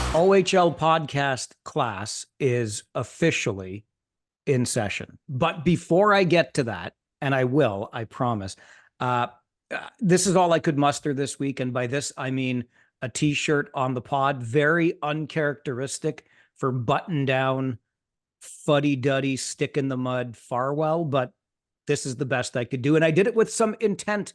OHL podcast class is officially in session. But before I get to that, and I will, I promise, this is all I could muster this week. And by this, I mean a t-shirt on the pod, very uncharacteristic for button down, fuddy-duddy, stick in the mud Farwell, but this is the best I could do. And I did it with some intent,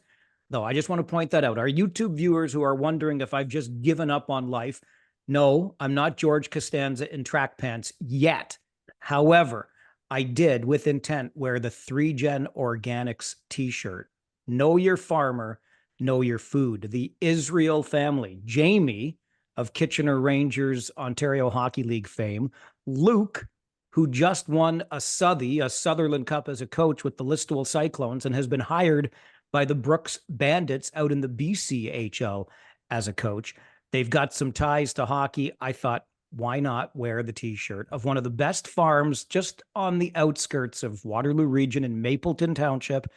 though. I just want to point that out. Our YouTube viewers who are wondering if I've just given up on life, no, I'm not George Costanza in track pants yet. However, I did, with intent, wear the 3Gen Organics t-shirt. Know your farmer, know your food. The Israel family, Jamie of Kitchener Rangers Ontario Hockey League fame, Luke, who just won a Sutherland Cup as a coach with the Listowel Cyclones and has been hired by the Brooks Bandits out in the BCHL as a coach. They've got some ties to hockey. I thought, why not wear the t-shirt of one of the best farms just on the outskirts of Waterloo Region in Mapleton Township?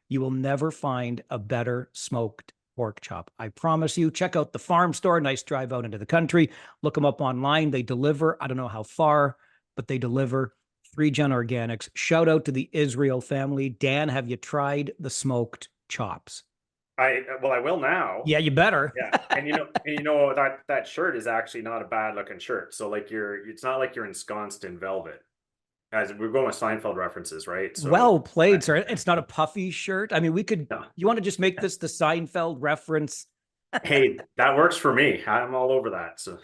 You will never find a better smoked pork chop. I promise you. Check out the farm store. Nice drive out into the country. Look them up online. They deliver. I don't know how far, but they deliver. 3Gen Organics. Shout out to the Israel family. Dan, have you tried the smoked chops? I will now. Yeah, you better. Yeah, and that shirt is actually not a bad looking shirt. So it's not like you're ensconced in velvet. Guys, we're going with Seinfeld references, right? So Well played, sir. It's not a puffy shirt. I mean, we could. no. You want to just make this the Seinfeld reference? Hey, that works for me. I'm all over that. So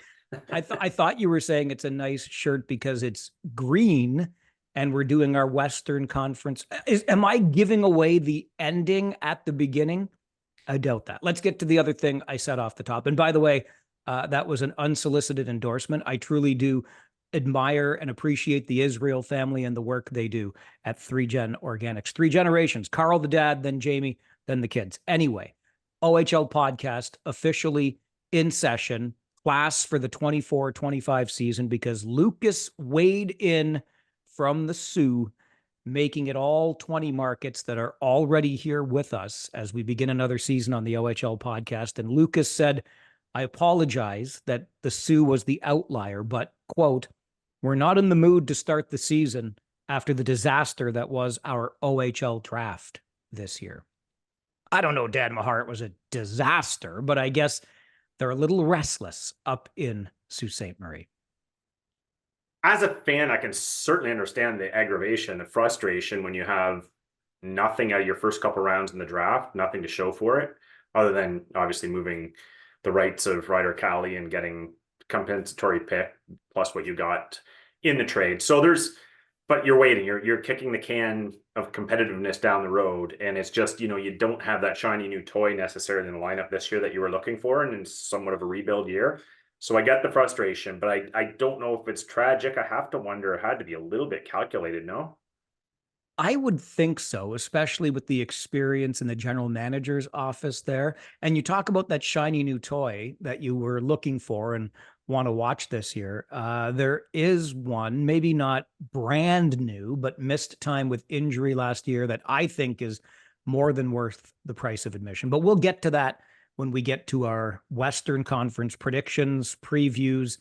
I thought you were saying it's a nice shirt because it's green, and we're doing our Western Conference. Am I giving away the ending at the beginning? I doubt that. Let's get to the other thing I said off the top. And by the way, that was an unsolicited endorsement. I truly do admire and appreciate the Israel family and the work they do at 3Gen Organics. 3 generations, Carl the dad, then Jamie, then the kids. Anyway, OHL podcast officially in session, class for the 24-25 season, because Lucas weighed in from the Sioux, making it all 20 markets that are already here with us as we begin another season on the OHL podcast. And Lucas said, I apologize that the Sioux was the outlier, but, quote, we're not in the mood to start the season after the disaster that was our OHL draft this year. I don't know, Dan Mahar, it was a disaster, but I guess they're a little restless up in Sault Ste. Marie. as a fan, I can certainly understand the aggravation, the frustration when you have nothing out of your first couple rounds in the draft, nothing to show for it, other than obviously moving the rights of Ryder Cali and getting compensatory pick plus what you got in the trade. So but you're waiting, you're kicking the can of competitiveness down the road, and it's just, you don't have that shiny new toy necessarily in the lineup this year that you were looking for, and it's somewhat of a rebuild year. So I get the frustration, but I don't know if it's tragic. I have to wonder, it had to be a little bit calculated, no? I would think so, especially with the experience in the general manager's office there. And you talk about that shiny new toy that you were looking for and want to watch this year. There is one, maybe not brand new, but missed time with injury last year that I think is more than worth the price of admission. But we'll get to that when we get to our Western Conference predictions, previews,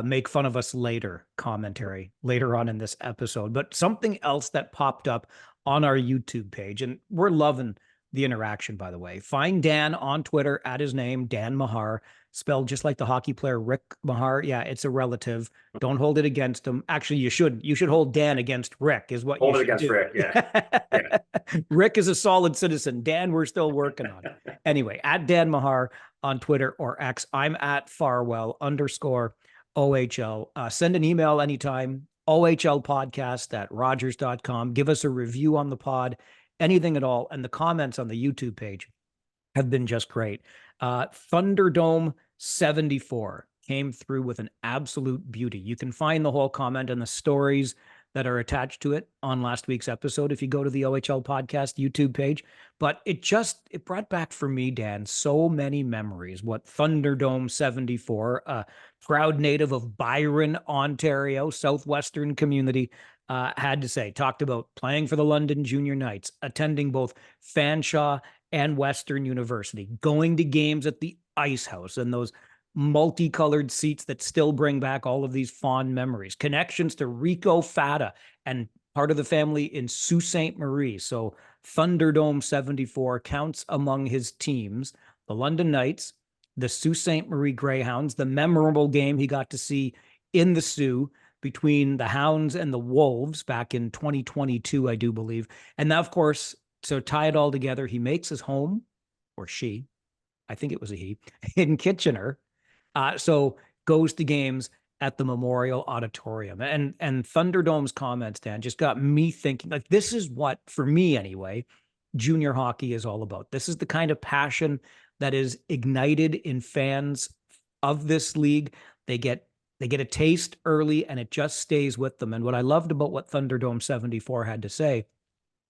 make fun of us later commentary later on in this episode. But something else that popped up on our YouTube page, and we're loving the interaction, by the way. Find Dan on Twitter at his name, Dan Mahar, spelled just like the hockey player Rick Mahar. Yeah, it's a relative. Don't hold it against him. Actually, you should hold Dan against Rick is what Hold you it should against do. Rick, yeah. Rick is a solid citizen. Dan, we're still working on it. Anyway, at Dan Mahar on Twitter or X. I'm at Farwell_OHL. Send an email anytime, ohlpodcast@rogers.com. Give us a review on the pod, anything at all. And the comments on the YouTube page have been just great. Thunderdome 74 came through with an absolute beauty. You can find the whole comment and the stories that are attached to it on last week's episode if you go to the OHL podcast YouTube page. But it brought back for me, Dan, so many memories. What Thunderdome 74, a proud native of Byron, Ontario, southwestern community, had to say. Talked about playing for the London Junior Knights, attending both Fanshawe and Western University, going to games at the Ice House and those multicolored seats that still bring back all of these fond memories, connections to Rico Fata and part of the family in Sault Ste. Marie. So Thunderdome 74 counts among his teams, the London Knights, the Sault Ste. Marie Greyhounds, the memorable game he got to see in the Sioux between the Hounds and the Wolves back in 2022, I do believe. And now, of course, so tie it all together, he makes his home, or she, I think it was a he, in Kitchener. So goes to games at the Memorial Auditorium. And Thunderdome's comments, Dan, just got me thinking, like, this is what, for me anyway, junior hockey is all about. This is the kind of passion that is ignited in fans of this league. They get a taste early and it just stays with them. And what I loved about what Thunderdome 74 had to say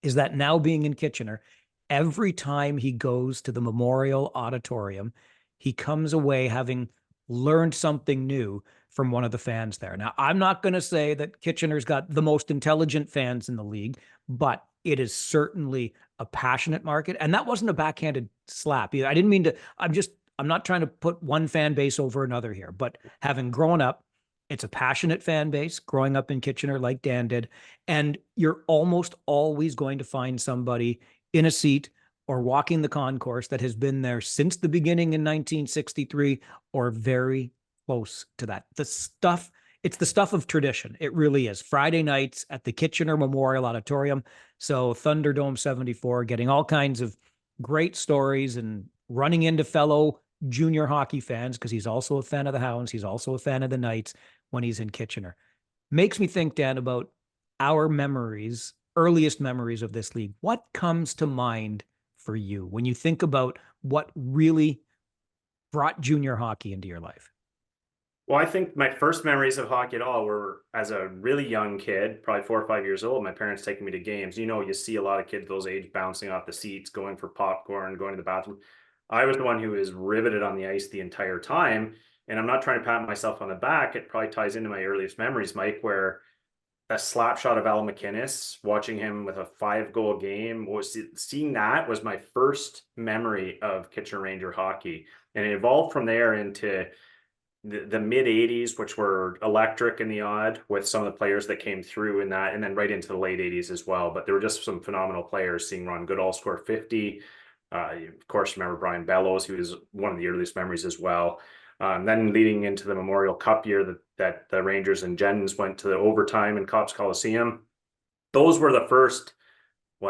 is that now being in Kitchener, every time he goes to the Memorial Auditorium, he comes away having learned something new from one of the fans there. Now, I'm not going to say that Kitchener's got the most intelligent fans in the league, but it is certainly a passionate market. And that wasn't a backhanded slap. I didn't mean to, I'm not trying to put one fan base over another here, but having grown up, it's a passionate fan base growing up in Kitchener like Dan did. And you're almost always going to find somebody in a seat or walking the concourse that has been there since the beginning in 1963 or very close to that. It's the stuff of tradition. It really is. Friday nights at the Kitchener Memorial Auditorium. So Thunderdome 74 getting all kinds of great stories and running into fellow junior hockey fans because he's also a fan of the Hounds. He's also a fan of the Knights when he's in Kitchener. Makes me think, Dan, about our memories, earliest memories of this league. What comes to mind for you when you think about what really brought junior hockey into your life? Well, I think my first memories of hockey at all were as a really young kid, probably 4 or 5 years old. My parents taking me to games. You see a lot of kids those age bouncing off the seats, going for popcorn, going to the bathroom. I was the one who was riveted on the ice the entire time. And I'm not trying to pat myself on the back. It probably ties into my earliest memories, Mike, where a slap shot of Al McInnes, watching him with a 5-goal game, was seeing that was my first memory of Kitchener Ranger hockey. And it evolved from there into the mid 80s, which were electric in the odd with some of the players that came through in that, and then right into the late 80s as well. But there were just some phenomenal players. Seeing Ron Goodall score 50. Of course, remember Brian Bellows, who was one of the earliest memories as well. Then leading into the Memorial Cup year that the Rangers and Jens went to the overtime in Copps Coliseum. Those were the first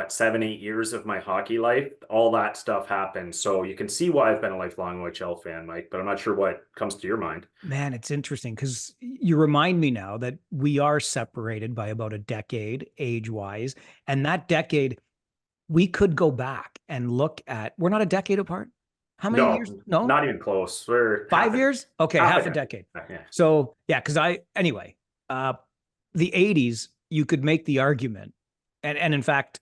7, 8 years of my hockey life. All that stuff happened. So you can see why I've been a lifelong OHL fan, Mike, but I'm not sure what comes to your mind. Man, it's interesting because you remind me now that we are separated by about a decade age-wise. And that decade, we could go back and look at, we're not a decade apart. How many No, years? No, not even close. We're 5 years. Okay. Half a decade. Yeah. So yeah, anyway, the 80s, you could make the argument. And in fact,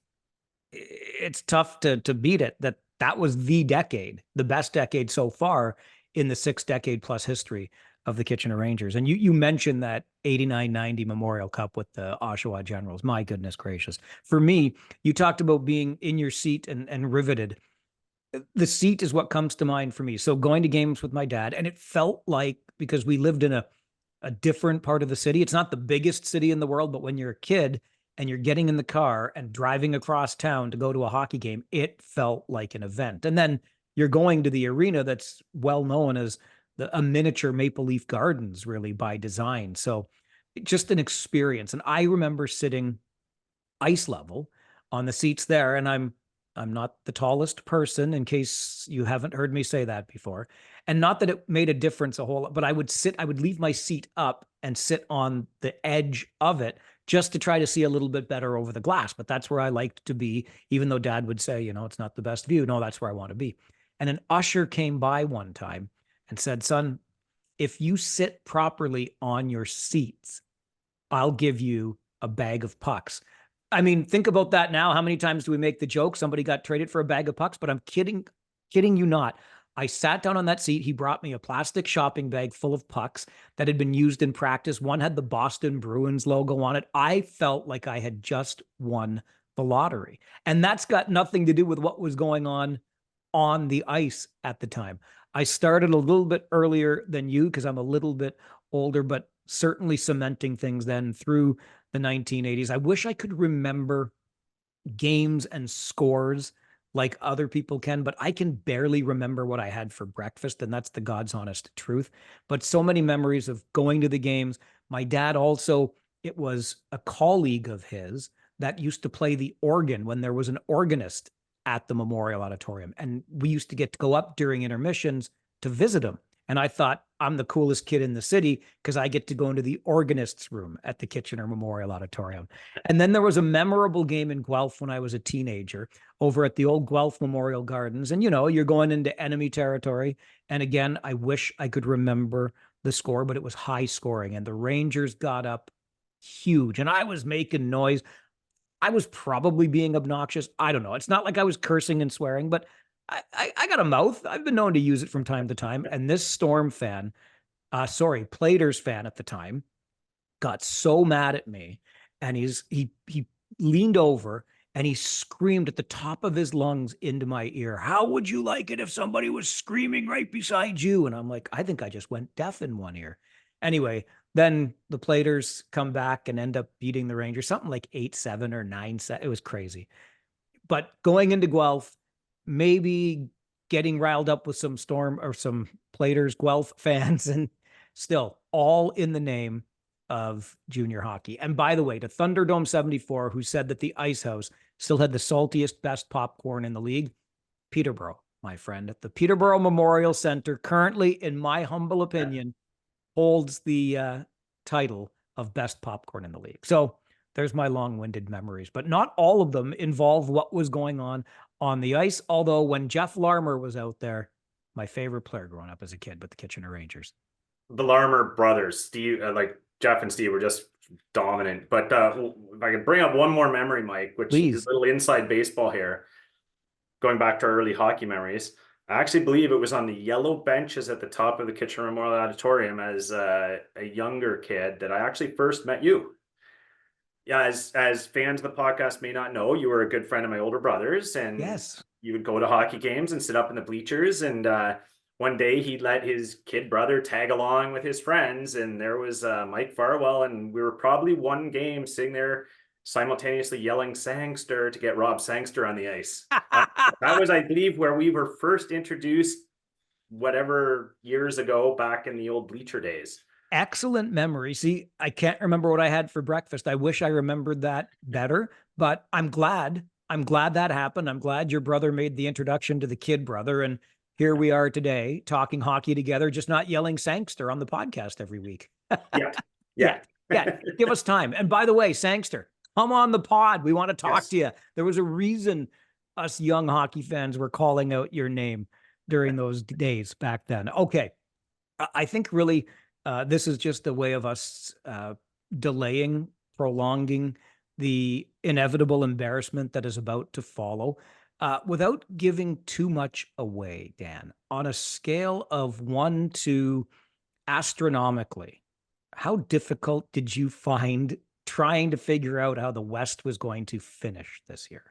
it's tough to beat it that was the decade, the best decade so far in the 6 decade plus history of the Kitchener Rangers. And you mentioned that 89-90 Memorial Cup with the Oshawa Generals. My goodness gracious. For me, you talked about being in your seat and riveted. The seat is what comes to mind for me. So going to games with my dad, and it felt like, because we lived in a different part of the city. It's not the biggest city in the world, but when you're a kid and you're getting in the car and driving across town to go to a hockey game, it felt like an event. And then you're going to the arena that's well known as a miniature Maple Leaf Gardens, really, by design. So just an experience. And I remember sitting ice level on the seats there, and I'm not the tallest person, in case you haven't heard me say that before. And not that it made a difference a whole lot, but I would leave my seat up and sit on the edge of it just to try to see a little bit better over the glass. But that's where I liked to be, even though Dad would say, it's not the best view. No, that's where I want to be. And an usher came by one time and said, son, if you sit properly on your seats, I'll give you a bag of pucks. I mean, think about that now. How many times do we make the joke somebody got traded for a bag of pucks? But I'm kidding you not. I sat down on that seat. He brought me a plastic shopping bag full of pucks that had been used in practice. One had the Boston Bruins logo on it. I felt like I had just won the lottery. And that's got nothing to do with what was going on on the ice at the time. I started a little bit earlier than you because I'm a little bit older, but certainly cementing things then through the 1980s. I wish I could remember games and scores like other people can, but I can barely remember what I had for breakfast, and that's the God's honest truth. But so many memories of going to the games. My dad also, it was a colleague of his that used to play the organ when there was an organist at the Memorial Auditorium. And we used to get to go up during intermissions to visit him. And I thought I'm the coolest kid in the city because I get to go into the organist's room at the Kitchener Memorial Auditorium. And then there was a memorable game in Guelph when I was a teenager over at the old Guelph Memorial Gardens. And, you're going into enemy territory. And again, I wish I could remember the score, but it was high scoring. And the Rangers got up huge. And I was making noise. I was probably being obnoxious. I don't know. It's not like I was cursing and swearing, but I got a mouth. I've been known to use it from time to time. And this Storm fan, Platers fan at the time, got so mad at me, and he leaned over and he screamed at the top of his lungs into my ear, "How would you like it if somebody was screaming right beside you?" And I'm like, I think I just went deaf in one ear. Anyway, then the Platers come back and end up beating the Rangers, something like 8-7 or 9-7. It was crazy. But going into Guelph, maybe getting riled up with some Storm or some Platers Guelph fans, and still all in the name of junior hockey. And by the way, to Thunderdome 74, who said that the Ice House still had the saltiest, best popcorn in the league, Peterborough, my friend, at the Peterborough Memorial Center, currently, in my humble opinion, holds the title of best popcorn in the league. So there's my long-winded memories, but not all of them involve what was going on the ice. Although when Jeff Larmer was out there, my favorite player growing up as a kid with the Kitchener Rangers. The Larmer brothers, Steve, like Jeff and Steve, were just dominant. But if I could bring up one more memory, Mike, which is Please. a little inside baseball here, going back to our early hockey memories. I actually believe it was on the yellow benches at the top of the Kitchener Memorial Auditorium as a younger kid that I actually first met you. Yeah, as fans of the podcast may not know, you were a good friend of my older brother's, and Yes. you would go to hockey games and sit up in the bleachers. And one day he let his kid brother tag along with his friends, and there was Mike Farwell, and we were probably one game sitting there simultaneously yelling Sangster to get Rob Sangster on the ice. That was, I believe, where we were first introduced whatever years ago back in the old bleacher days. Excellent memory. See, I can't remember what I had for breakfast. I wish I remembered that better, but I'm glad. I'm glad that happened. I'm glad your brother made the introduction to the kid brother. And here we are today talking hockey together, just not yelling Sangster on the podcast every week. Yeah. Yeah. Yeah. Give us time. And by the way, Sangster, come on the pod. We want to talk Yes. to you. There was a reason us young hockey fans were calling out your name during those days back then. Okay. I think really this is just a way of us delaying, prolonging the inevitable embarrassment that is about to follow. Without giving too much away, Dan, on a scale of 1 to astronomically, how difficult did you find trying to figure out how the West was going to finish this year?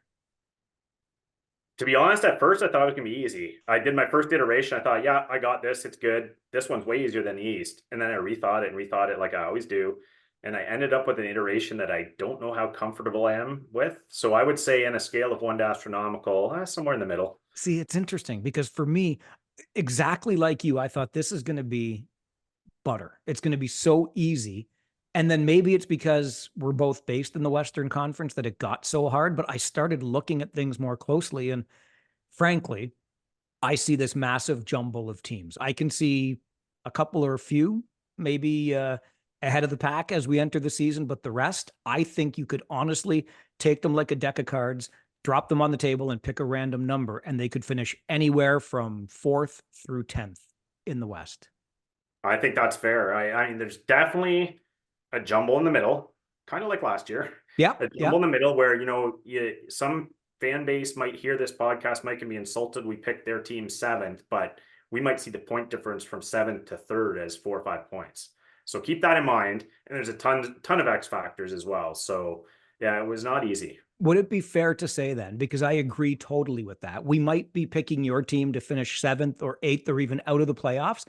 To be honest, at first I thought it was gonna be easy. I did my first iteration. I thought, yeah, I got this. It's good. This one's way easier than the East. And then I rethought it and rethought it like I always do. And I ended up with an iteration that I don't know how comfortable I am with. So I would say, in a scale of 1 to astronomical, somewhere in the middle. See, it's interesting because for me, exactly like you, I thought this is going to be butter. It's going to be so easy. And then maybe it's because we're both based in the Western Conference that it got so hard. But I started looking at things more closely. And frankly, I see this massive jumble of teams. I can see a couple or a few, maybe ahead of the pack as we enter the season. But the rest, I think you could honestly take them like a deck of cards, drop them on the table, and pick a random number. And they could finish anywhere from 4th through 10th in the West. I think that's fair. I mean, there's definitely a jumble in the middle, kind of like last year. Yeah. A jumble in the middle where, some fan base might hear this podcast, might be insulted. We picked their team 7th, but we might see the point difference from 7th to 3rd as 4 or 5 points. So keep that in mind. And there's a ton of X factors as well. So yeah, it was not easy. Would it be fair to say then, because I agree totally with that, we might be picking your team to finish seventh or eighth or even out of the playoffs,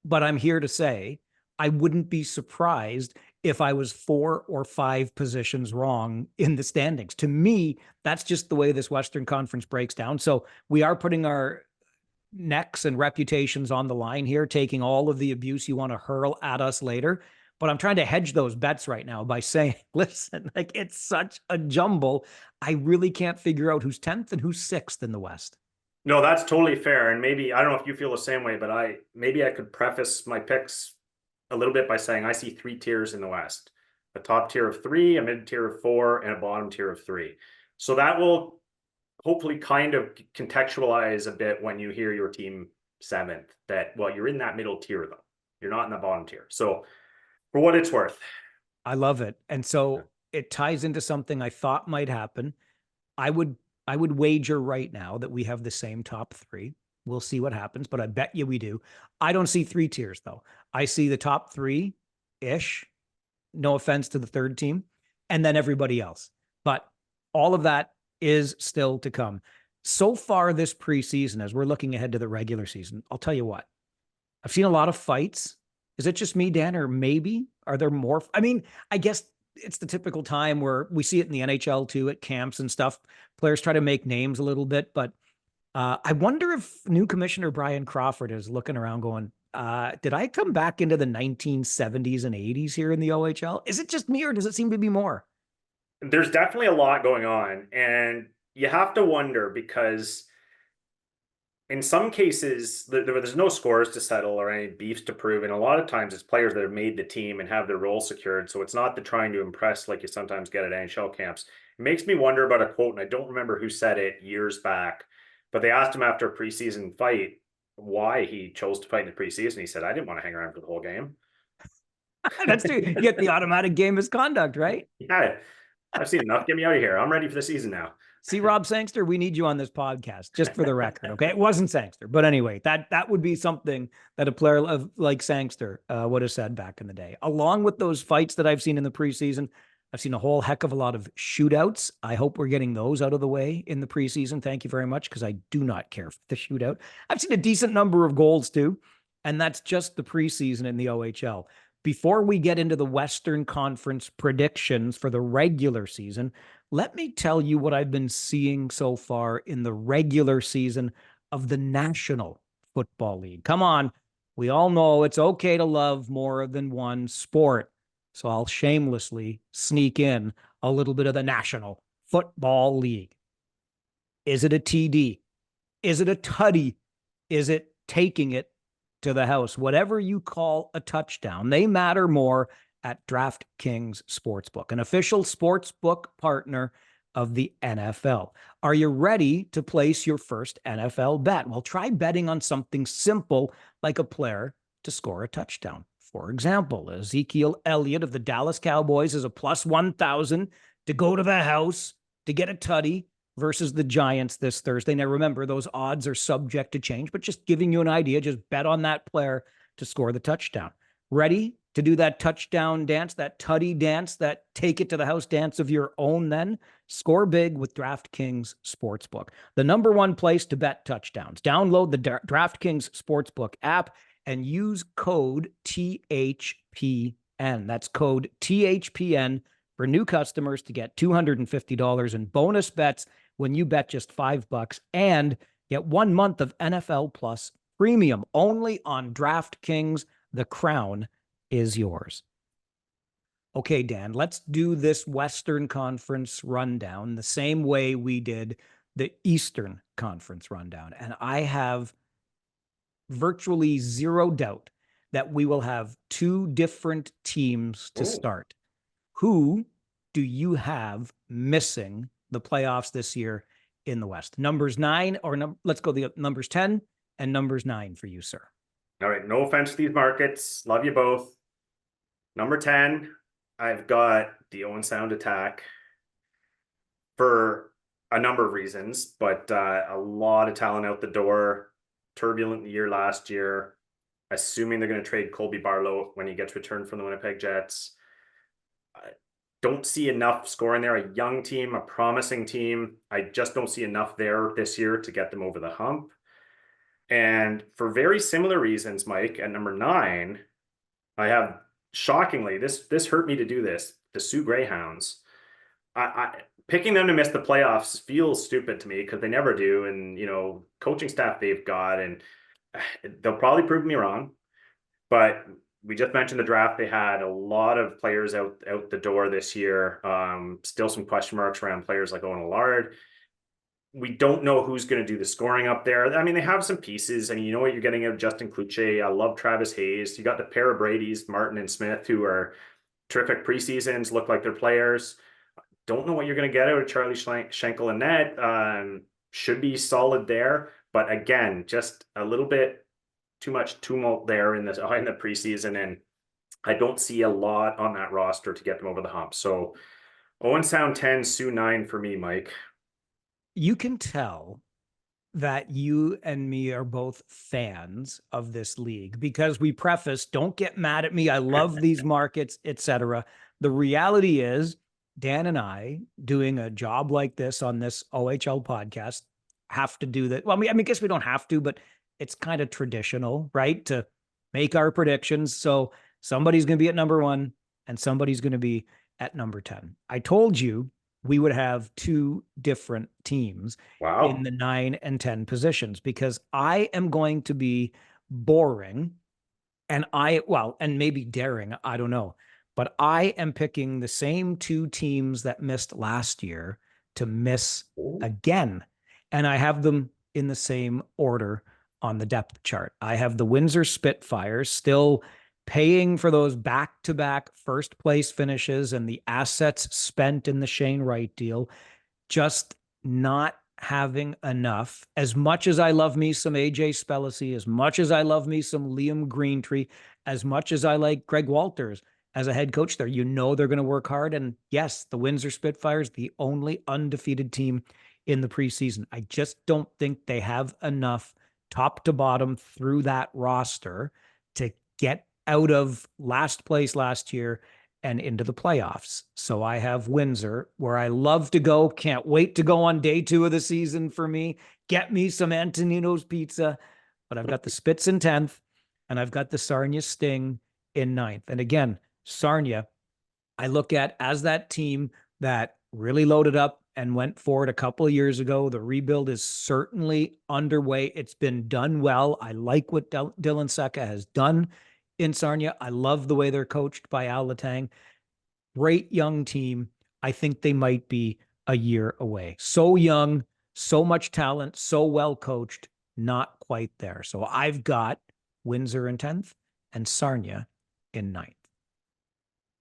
but I'm here to say I wouldn't be surprised if I was 4 or 5 positions wrong in the standings. To me, that's just the way this Western Conference breaks down. So we are putting our necks and reputations on the line here, taking all of the abuse you want to hurl at us later. But I'm trying to hedge those bets right now by saying, listen, like it's such a jumble. I really can't figure out who's 10th and who's 6th in the West. No, that's totally fair. And maybe, I don't know if you feel the same way, but maybe I could preface my picks a little bit by saying I see 3 tiers in the West: a top tier of 3, a mid tier of 4, and a bottom tier of 3. So that will hopefully kind of contextualize a bit when you hear your team 7th, that, well, you're in that middle tier though. You're not in the bottom tier. So for what it's worth. I love it. And so it ties into something I thought might happen. I would I would wager right now that we have the same top 3. We'll see what happens, but I bet you we do. I don't see 3 tiers though. I see the top 3-ish. No offense to the third team, and then everybody else. But all of that is still to come. So far this preseason, as we're looking ahead to the regular season, I'll tell you what, I've seen a lot of fights. Is it just me, Dan, or maybe are there more? I mean, I guess it's the typical time where we see it in the NHL too at camps and stuff. Players try to make names a little bit, but I wonder if new commissioner Brian Crawford is looking around going, did I come back into the 1970s and 80s here in the OHL? Is it just me or does it seem to be more? There's definitely a lot going on, and you have to wonder because in some cases there's no scores to settle or any beefs to prove, and a lot of times it's players that have made the team and have their role secured, so it's not the trying to impress like you sometimes get at NHL camps. It makes me wonder about a quote, and I don't remember who said it years back, but they asked him after a preseason fight why he chose to fight in the preseason. He said, I didn't want to hang around for the whole game. That's true. You get the automatic game misconduct, right? Yeah, I've seen enough. Get me out of here. I'm ready for the season now. See, Rob Sangster, we need you on this podcast, just for the record. Okay, it wasn't Sangster, but anyway, that would be something that a player of like Sangster would have said back in the day. Along with those fights that I've seen in the preseason, I've seen a whole heck of a lot of shootouts. I hope we're getting those out of the way in the preseason. Thank you very much, because I do not care for the shootout. I've seen a decent number of goals too, and that's just the preseason in the OHL. Before we get into the Western Conference predictions for the regular season, let me tell you what I've been seeing so far in the regular season of the National Football League. Come on. We all know it's okay to love more than one sport. So I'll shamelessly sneak in a little bit of the National Football League. Is it a TD? Is it a tutty? Is it taking it to the house? Whatever you call a touchdown, they matter more at DraftKings Sportsbook, an official sportsbook partner of the NFL. Are you ready to place your first NFL bet? Well, try betting on something simple like a player to score a touchdown. For example, Ezekiel Elliott of the Dallas Cowboys is a plus 1,000 to go to the house to get a tutty versus the Giants this Thursday. Now, remember, those odds are subject to change, but just giving you an idea, just bet on that player to score the touchdown. Ready to do that touchdown dance, that tutty dance, that take it to the house dance of your own then? Score big with DraftKings Sportsbook, the number one place to bet touchdowns. Download the DraftKings Sportsbook app and use code THPN. That's code THPN for new customers to get $250 in bonus bets when you bet just $5 and get 1 month of NFL Plus Premium only on DraftKings. The crown is yours. Okay, Dan, let's do this Western Conference rundown the same way we did the Eastern Conference rundown. And I have virtually zero doubt that we will have 2 different teams to start. Who do you have missing the playoffs this year in the West? Numbers 9, or let's go the numbers 10 and numbers 9 for you, sir. All right. No offense to these markets. Love you both. Number 10, I've got the Owen Sound Attack for a number of reasons, but a lot of talent out the door. Turbulent year last year. Assuming they're going to trade Colby Barlow when he gets returned from the Winnipeg Jets. don't see enough scoring there. A young team, a promising team. I just don't see enough there this year to get them over the hump. And for very similar reasons, Mike, at number 9, I have shockingly, this hurt me to do this, the Sioux Greyhounds. I picking them to miss the playoffs feels stupid to me because they never do. And coaching staff they've got, and they'll probably prove me wrong. But we just mentioned the draft. They had a lot of players out the door this year. Still some question marks around players like Owen Allard. We don't know who's going to do the scoring up there. I mean, they have some pieces, and you know what you're getting out of Justin Kluche. I love Travis Hayes. You got the pair of Brady's, Martin and Smith, who are terrific preseasons, look like they're players. Don't know what you're going to get out of Charlie Schenkel and Ned. Should be solid there, but again, just a little bit too much tumult there in the preseason, and I don't see a lot on that roster to get them over the hump. So Owen Sound 10, Sioux 9 for me, Mike. You can tell that you and me are both fans of this league because we preface, don't get mad at me. I love these markets, etc. The reality is, Dan and I doing a job like this on this OHL podcast have to do that. Well, I guess we don't have to, but it's kind of traditional, right? To make our predictions. So somebody's going to be at number 1 and somebody's going to be at number 10. I told you we would have 2 different teams in Wow. the 9 and 10 positions because I am going to be boring and and maybe daring, I don't know. But I am picking the same 2 teams that missed last year to miss again. And I have them in the same order on the depth chart. I have the Windsor Spitfires still paying for those back-to-back first place finishes and the assets spent in the Shane Wright deal, just not having enough. As much as I love me some AJ Spellacy, as much as I love me some Liam Greentree, as much as I like Greg Walters as a head coach there, they're going to work hard. And yes, the Windsor Spitfires, the only undefeated team in the preseason. I just don't think they have enough top to bottom through that roster to get out of last place last year and into the playoffs. So I have Windsor, where I love to go. Can't wait to go on day 2 of the season for me. Get me some Antonino's pizza. But I've got the Spits in 10th, and I've got the Sarnia Sting in 9th. And again, Sarnia, I look at as that team that really loaded up and went forward a couple of years ago. The rebuild is certainly underway. It's been done well. I like what Dylan Secca has done in Sarnia. I love the way they're coached by Al Letang. Great young team. I think they might be a year away. So young, so much talent, so well coached, not quite there. So I've got Windsor in 10th and Sarnia in 9th.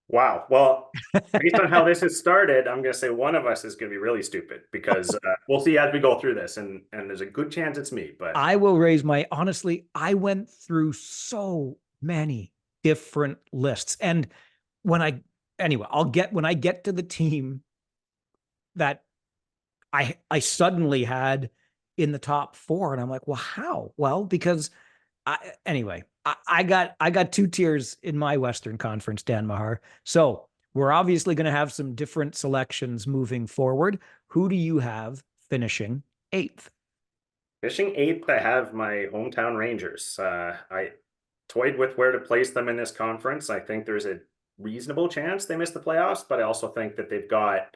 Wow. Well, based on how this has started, I'm going to say one of us is going to be really stupid because we'll see as we go through this, and there's a good chance it's me. But I will raise honestly, I went through so many different lists. And when when I get to the team that I suddenly had in the top 4, and I'm like, well, how? Well, because I got 2 tiers in my Western Conference, Dan Mahar. So we're obviously going to have some different selections moving forward. Who do you have finishing 8th? finishing 8th, I have my hometown Rangers. I toyed with where to place them in this conference. I think there's a reasonable chance they miss the playoffs, but I also think that they've got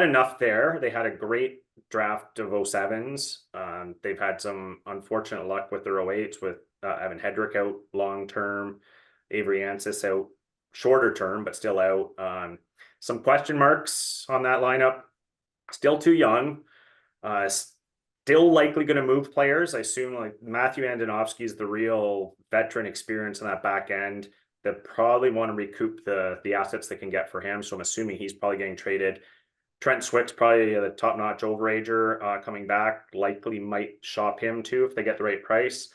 enough there. They had a great draft of 07s. They've had some unfortunate luck with their 08s with Evan Hedrick out long term, Avery Ansis out shorter term, but still out. Some question marks on that lineup. Still too young. Still likely going to move players. I assume like Matthew Andonovski is the real veteran experience in that back end. They probably want to recoup the assets they can get for him. So I'm assuming he's probably getting traded. Trent Swick's probably the top-notch overager coming back. Likely might shop him too if they get the right price.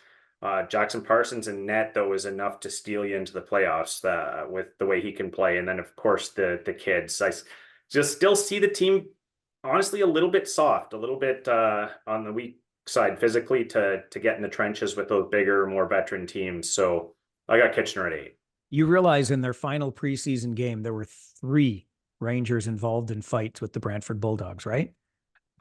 Jackson Parsons and net though is enough to steal you into the playoffs with the way he can play. And then of course the kids. I just still see the team honestly a little bit soft, a little bit on the weak side physically to get in the trenches with those bigger, more veteran teams. So I got Kitchener at 8. You realize in their final preseason game, there were 3 Rangers involved in fights with the Brantford Bulldogs, right?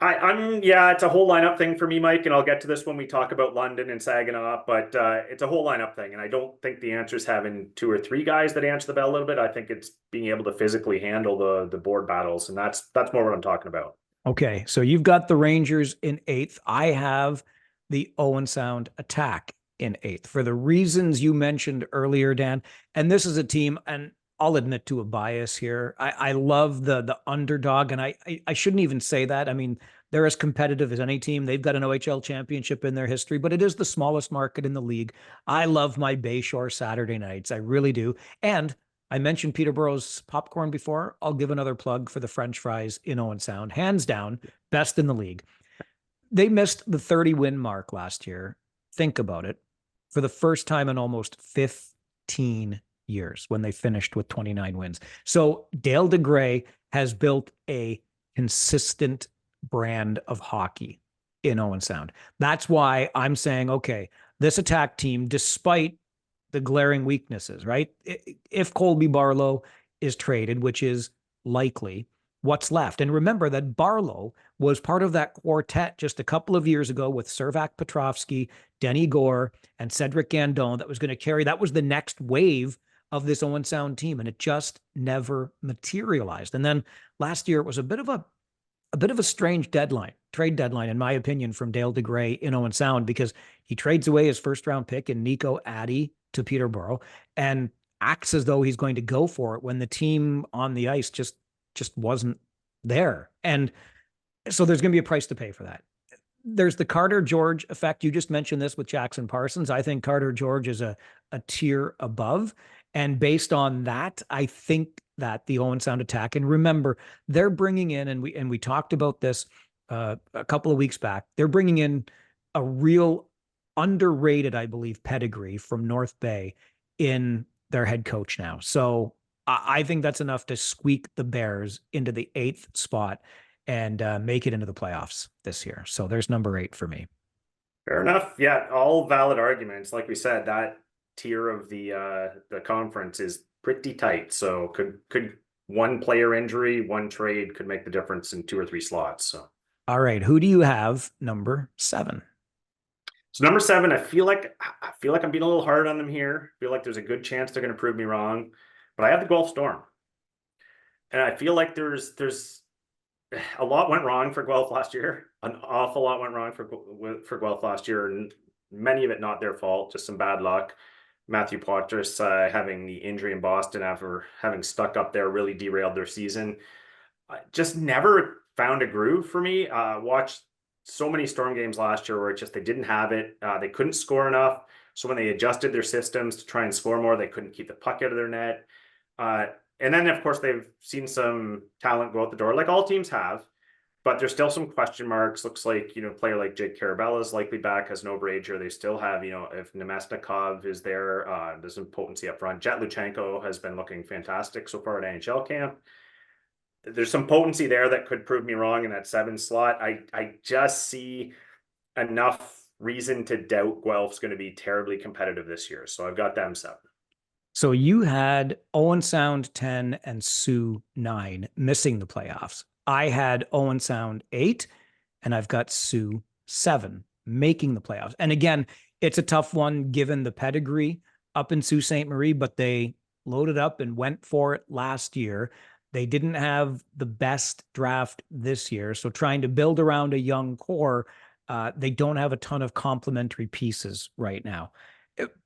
Yeah, it's a whole lineup thing for me, Mike, and I'll get to this when we talk about London and Saginaw, but it's a whole lineup thing, and I don't think the answer is having two or three guys that answer the bell a little bit. I think it's being able to physically handle the board battles, and that's more what I'm talking about. Okay, so you've got the Rangers in eighth. I have the Owen Sound Attack in eighth for the reasons you mentioned earlier, Dan. And this is a team, and I'll admit to a bias here. I love the underdog, and I shouldn't even say that. I mean, they're as competitive as any team. They've got an OHL championship in their history, but it is the smallest market in the league. I love my Bayshore Saturday nights. I really do. And I mentioned Peterborough's popcorn before. I'll give another plug for the French fries in Owen Sound. Hands down, best in the league. They missed the 30 win mark last year. Think about it. For the first time in almost 15 years when they finished with 29 wins. So Dale DeGray has built a consistent brand of hockey in Owen Sound. That's why I'm saying, okay, this attack team, despite the glaring weaknesses, right? If Colby Barlow is traded, which is likely, what's left? And remember that Barlow was part of that quartet just a couple of years ago with Servac Petrovsky, Denny Gore, and Cedric Gandon that was going to carry, that was the next wave of this Owen Sound team, and it just never materialized. And then last year it was a bit of a strange trade deadline, in my opinion, from Dale DeGray in Owen Sound, because he trades away his first round pick in Nico Addy to Peterborough and acts as though he's going to go for it when the team on the ice just wasn't there. And so there's going to be a price to pay for that. There's the Carter George effect. You just mentioned this with Jackson Parsons. I think Carter George is a tier above. And based on that, I think that the Owen Sound Attack, and remember, they're bringing in, and we talked about this a couple of weeks back, they're bringing in a real underrated, I believe, pedigree from North Bay in their head coach now. So I think that's enough to squeak the Bears into the eighth spot and make it into the playoffs this year. So there's number eight for me. Fair enough. Yeah, all valid arguments. Like we said, that tier of the conference is pretty tight. So could one player injury, one trade could make the difference in two or three slots. So All right, who do you have number seven? so number seven, I feel like I'm being a little hard on them here. I feel like there's a good chance they're going to prove me wrong, but I have the Guelph Storm, and I feel like there's a lot went wrong for Guelph last year. An awful lot went wrong for Guelph last year, and many of it not their fault, just some bad luck. Matthew Poitras having the injury in Boston after having stuck up there really derailed their season. Just never found a groove for me. Watched so many Storm games last year where it just they didn't have it. They couldn't score enough. So when they adjusted their systems to try and score more, they couldn't keep the puck out of their net. Uh, and then, of course, they've seen some talent go out the door, like all teams have. But there's still some question marks. Looks like, a player like Jake Carabella is likely back as an overager. They still have, if Nemesnikov is there, there's some potency up front. Jet Luchenko has been looking fantastic so far at NHL camp. There's some potency there that could prove me wrong in that seven slot. I just see enough reason to doubt Guelph's going to be terribly competitive this year. So I've got them seven. So you had Owen Sound 10 and Sioux 9 missing the playoffs. I had Owen Sound 8, and I've got Sioux 7 making the playoffs. And again, it's a tough one given the pedigree up in Sault Ste. Marie, but they loaded up and went for it last year. They didn't have the best draft this year. So trying to build around a young core, they don't have a ton of complementary pieces right now.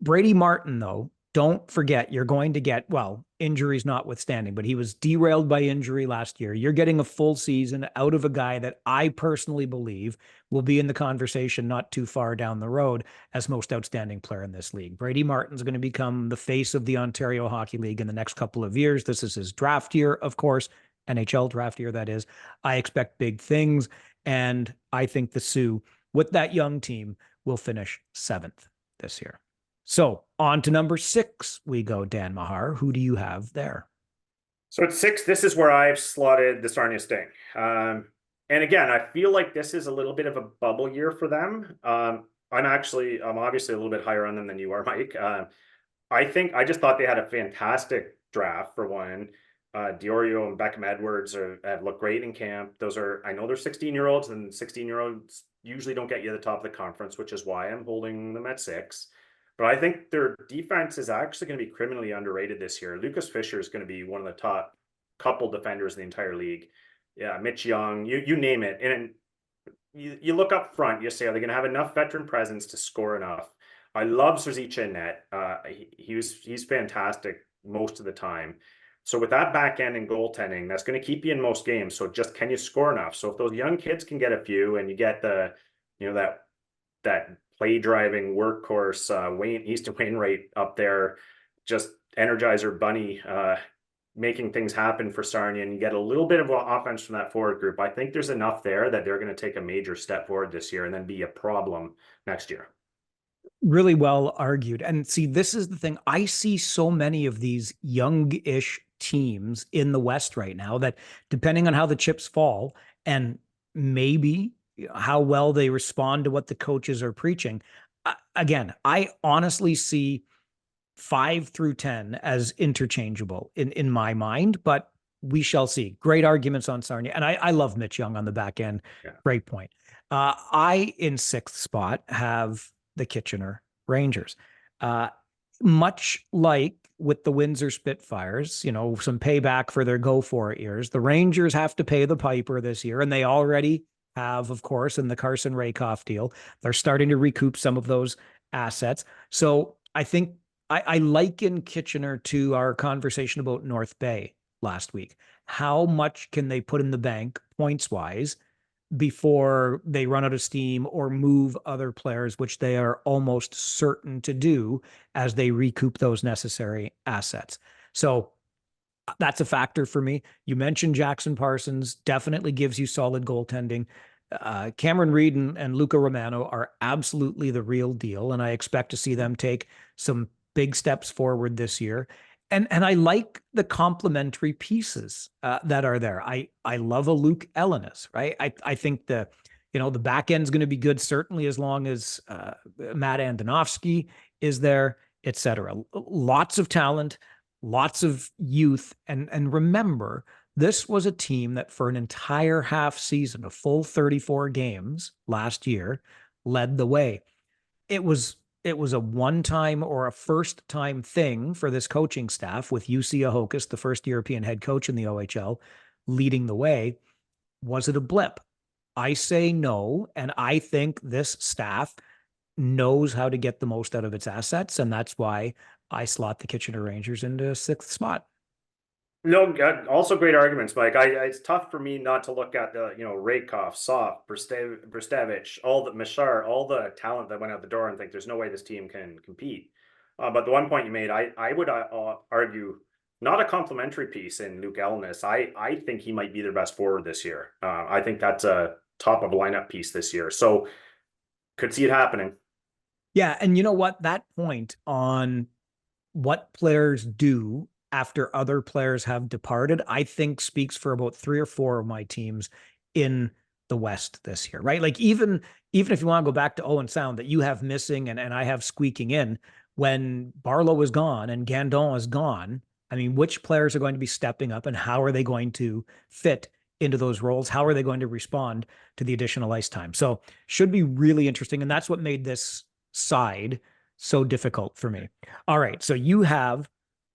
Brady Martin, though, don't forget, you're going to get, well, injuries notwithstanding, but he was derailed by injury last year. You're getting a full season out of a guy that I personally believe will be in the conversation not too far down the road as most outstanding player in this league. Brady Martin's going to become the face of the Ontario Hockey League in the next couple of years. This is his draft year, of course, NHL draft year, that is. I expect big things, and I think the Sioux, with that young team, will finish seventh this year. So on to number six, we go, Dan Mahar. Who do you have there? So at six, this is where I've slotted the Sarnia Sting. And again, I feel like this is a little bit of a bubble year for them. I'm obviously a little bit higher on them than you are, Mike. I just thought they had a fantastic draft for one. Diorio and Beckham Edwards have looked great in camp. I know they're 16-year-olds, and 16-year-olds usually don't get you to the top of the conference, which is why I'm holding them at 6. But I think their defense is actually going to be criminally underrated this year. Lucas Fisher is going to be one of the top couple defenders in the entire league. Yeah, Mitch Young, you name it. And you look up front, you say, are they going to have enough veteran presence to score enough? I love Serzicha in net. He's fantastic most of the time. So with that back end and goaltending, that's going to keep you in most games. So just can you score enough? So if those young kids can get a few, and you get that play driving workhorse, Easton Wainwright up there, just Energizer Bunny, making things happen for Sarnia, and you get a little bit of offense from that forward group. I think there's enough there that they're going to take a major step forward this year and then be a problem next year. Really well argued. And see, this is the thing. I see so many of these young-ish teams in the West right now that, depending on how the chips fall and maybe how well they respond to what the coaches are preaching, again, I honestly see 5 through 10 as interchangeable in my mind, but we shall see. Great arguments on Sarnia. And I love Mitch Young on the back end. Yeah. Great point. I, in 6th spot, have the Kitchener Rangers. Much like with the Windsor Spitfires, some payback for their go for it years, the Rangers have to pay the piper this year, and they already have, of course, in the Carson Rakoff deal. They're starting to recoup some of those assets. So I think I liken Kitchener to our conversation about North Bay last week. How much can they put in the bank points wise before they run out of steam or move other players, which they are almost certain to do as they recoup those necessary assets? So that's a factor for me. You mentioned Jackson Parsons, definitely gives you solid goaltending. Cameron Reed and Luca Romano are absolutely the real deal, and I expect to see them take some big steps forward this year. And I like the complementary pieces that are there. I love a Luke Ellenis, right? I think the back end's going to be good, certainly as long as Matt Andonovsky is there, etc. Lots of talent, lots of youth, and remember, this was a team that for an entire half season, a full 34 games last year, led the way. It was a one-time or a first-time thing for this coaching staff with UC Ahokas, the first European head coach in the OHL, leading the way. Was it a blip? I say no, and I think this staff knows how to get the most out of its assets, and that's why I slot the Kitchener Rangers into 6th spot. No, also great arguments, Mike. It's tough for me not to look at the, Rakoff, Soft, Brstevich, all the Mishar, all the talent that went out the door, and think there's no way this team can compete. But the one point you made, I would argue not a complimentary piece in Luke Ellis. I think he might be their best forward this year. I think that's a top of lineup piece this year. So could see it happening. Yeah, and you know what? That point on what players do after other players have departed, I think speaks for about 3 or 4 of my teams in the West this year, right? Like even if you want to go back to Owen Sound that you have missing and I have squeaking in, when Barlow is gone and Gandon is gone, I mean, which players are going to be stepping up and how are they going to fit into those roles? How are they going to respond to the additional ice time? So should be really interesting. And that's what made this side so difficult for me. All right. So you have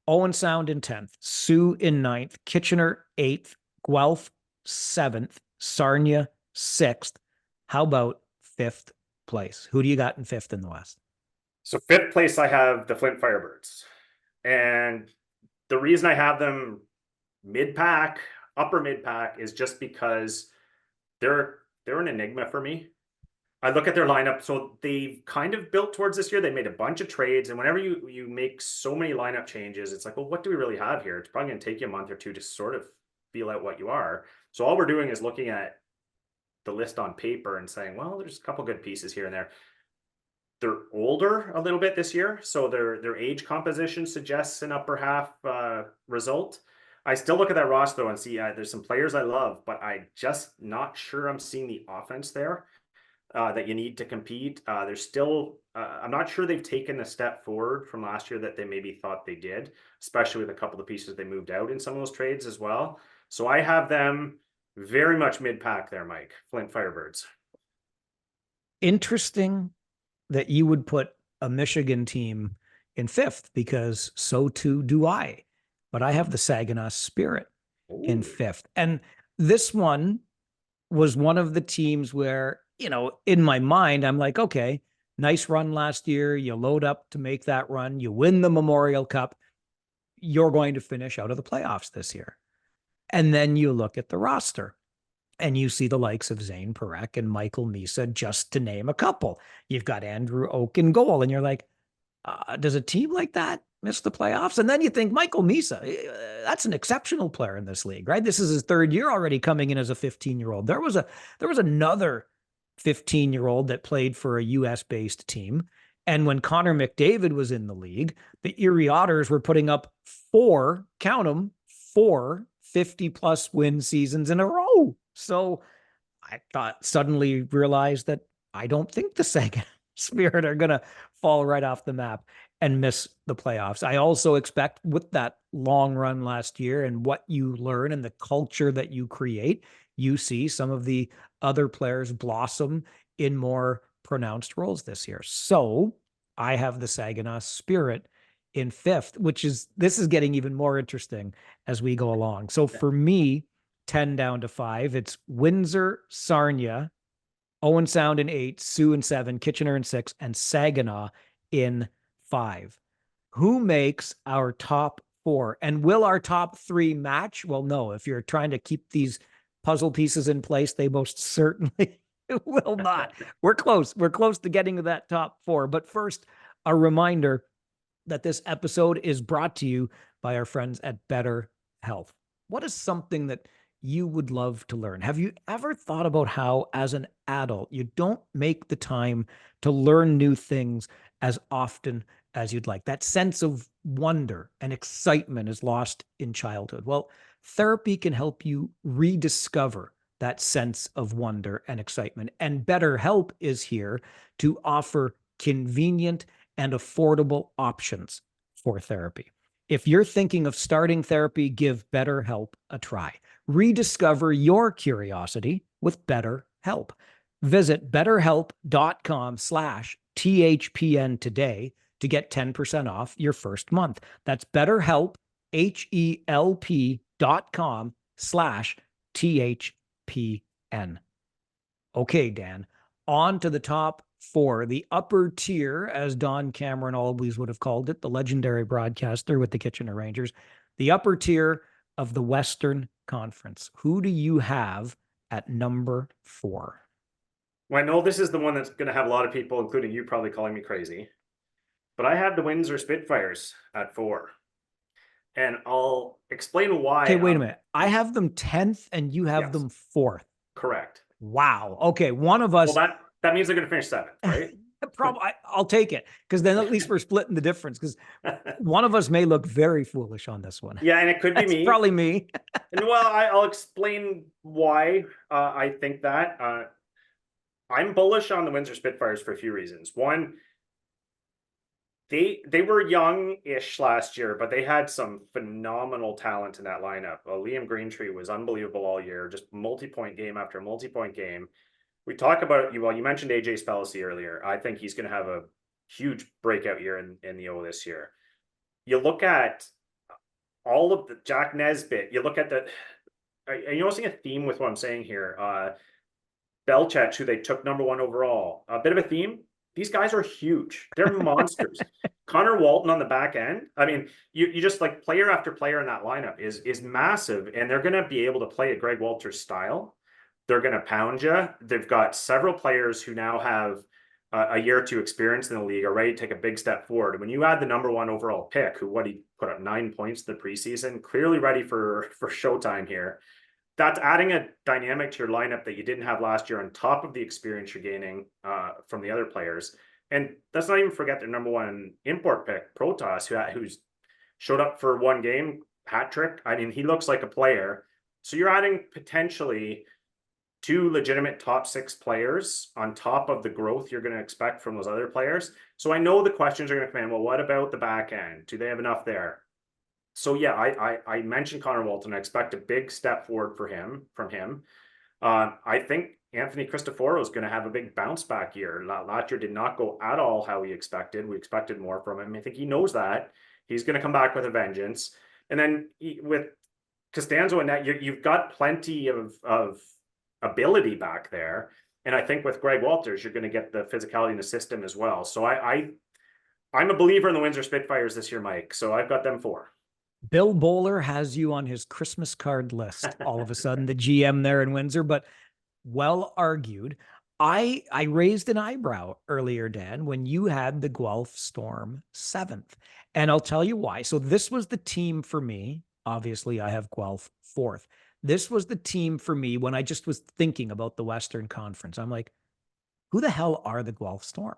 Owen Sound in 10th, Sioux in 9th, Kitchener 8th, Guelph 7th, Sarnia 6th. How about 5th place? Who do you got in 5th in the West? So 5th place, I have the Flint Firebirds. And the reason I have them mid-pack, upper mid-pack, is just because they're an enigma for me. I look at their lineup, so they've kind of built towards this year. They made a bunch of trades, and whenever you make so many lineup changes, it's like, well, what do we really have here? It's probably going to take you a month or two to sort of feel out what you are. So all we're doing is looking at the list on paper and saying, well, there's a couple good pieces here and there. They're older a little bit this year, so their age composition suggests an upper half result. I still look at that roster though and see there's some players I love, but I just not sure I'm seeing the offense there. that you need to compete. There's still, I'm not sure they've taken a step forward from last year that they maybe thought they did, especially with a couple of pieces they moved out in some of those trades as well. So I have them very much mid-pack there, Mike. Flint Firebirds. Interesting that you would put a Michigan team in fifth because so too do I. But I have the Saginaw Spirit in Ooh. fifth. And this one was one of the teams where, in my mind, I'm like, okay, nice run last year. You load up to make that run. You win the Memorial Cup. You're going to finish out of the playoffs this year. And then you look at the roster and you see the likes of Zane Parekh and Michael Misa, just to name a couple. You've got Andrew Oak in goal, and you're like, does a team like that miss the playoffs? And then you think Michael Misa, that's an exceptional player in this league, right? This is his third year already coming in as a 15-year-old. There was another 15-year-old that played for a US based team. And when Connor McDavid was in the league, the Erie Otters were putting up count them, 50 plus win seasons in a row. So I thought suddenly realized that I don't think the Sagan Spirit are going to fall right off the map and miss the playoffs. I also expect with that long run last year and what you learn and the culture that you create, you see some of the other players blossom in more pronounced roles this year. So I have the Saginaw Spirit in fifth, this is getting even more interesting as we go along. So for me, 10 down to 5, it's Windsor, Sarnia, Owen Sound in 8, Sioux in 7, Kitchener in 6, and Saginaw in 5. Who makes our top 4? And will our top 3 match? Well, no. If you're trying to keep these puzzle pieces in place, they most certainly will not. We're close. We're close to getting to that top 4. But first, a reminder that this episode is brought to you by our friends at Better Health. What is something that you would love to learn? Have you ever thought about how, as an adult, you don't make the time to learn new things as often as you'd like? That sense of wonder and excitement is lost in childhood. Well, therapy can help you rediscover that sense of wonder and excitement. And BetterHelp is here to offer convenient and affordable options for therapy. If you're thinking of starting therapy, give BetterHelp a try. Rediscover your curiosity with BetterHelp. Visit betterhelp.com/THPN today to get 10% off your first month. That's BetterHelp, HELP.com/THPN. Okay, Dan, on to the top 4, the upper tier, as Don Cameron always would have called it, the legendary broadcaster with the Kitchener Rangers, the upper tier of the Western Conference. Who do you have at number 4? Well, I know this is the one that's going to have a lot of people, including you, probably calling me crazy, but I have the Windsor Spitfires at 4. And I'll explain why. Okay, wait a minute. I have them 10th and you have Yes, them 4th. correct. Wow. Okay, one of us. Well, that means they're going to finish 7th, right? Probably, I'll take it because then at least we're splitting the difference. Because one of us may look very foolish on this one. Yeah, and it could be me. Probably me. And well, I'll explain why I think that. I'm bullish on the Windsor Spitfires for a few reasons. One, they were young-ish last year, but they had some phenomenal talent in that lineup. Liam Greentree was unbelievable all year, just multi-point game after multi-point game. We talk about you. Well, you mentioned AJ Spelcy earlier. I think he's going to have a huge breakout year in the O this year. You look at all of the Jack Nesbitt. You look at the. Are you noticing a theme with what I'm saying here? Belchach, who they took number 1 overall. A bit of a theme. These guys are huge. They're monsters. Connor Walton on the back end. I mean, you just like player after player in that lineup is massive, and they're going to be able to play a Greg Walters style. They're going to pound you. They've got several players who now have a year or 2 experience in the league, are ready to take a big step forward. When you add the number 1 overall pick, he put up 9 points in the preseason, clearly ready for showtime here. That's adding a dynamic to your lineup that you didn't have last year on top of the experience you're gaining from the other players. And let's not even forget their number 1 import pick, Protas, who's showed up for 1 game, hat trick. I mean, he looks like a player. So you're adding potentially two legitimate top six players on top of the growth you're going to expect from those other players. So I know the questions are going to come in. Well, what about the back end? Do they have enough there? So yeah, I mentioned Connor Walton. I expect a big step forward for him from him. I think Anthony Cristoforo is going to have a big bounce back year. Last year did not go at all how we expected. We expected more from him. I think he knows that. He's going to come back with a vengeance. And then with Costanzo and that, you've got plenty of ability back there. And I think with Greg Walters, you're going to get the physicality in the system as well. So I'm a believer in the Windsor Spitfires this year, Mike. So I've got them 4. Bill Bowler has you on his Christmas card list all of a sudden, the GM there in Windsor, but well argued. I raised an eyebrow earlier, Dan, when you had the Guelph Storm 7th. And I'll tell you why. So this was the team for me. Obviously, I have Guelph 4th. This was the team for me when I just was thinking about the Western Conference. I'm like, who the hell are the Guelph Storm?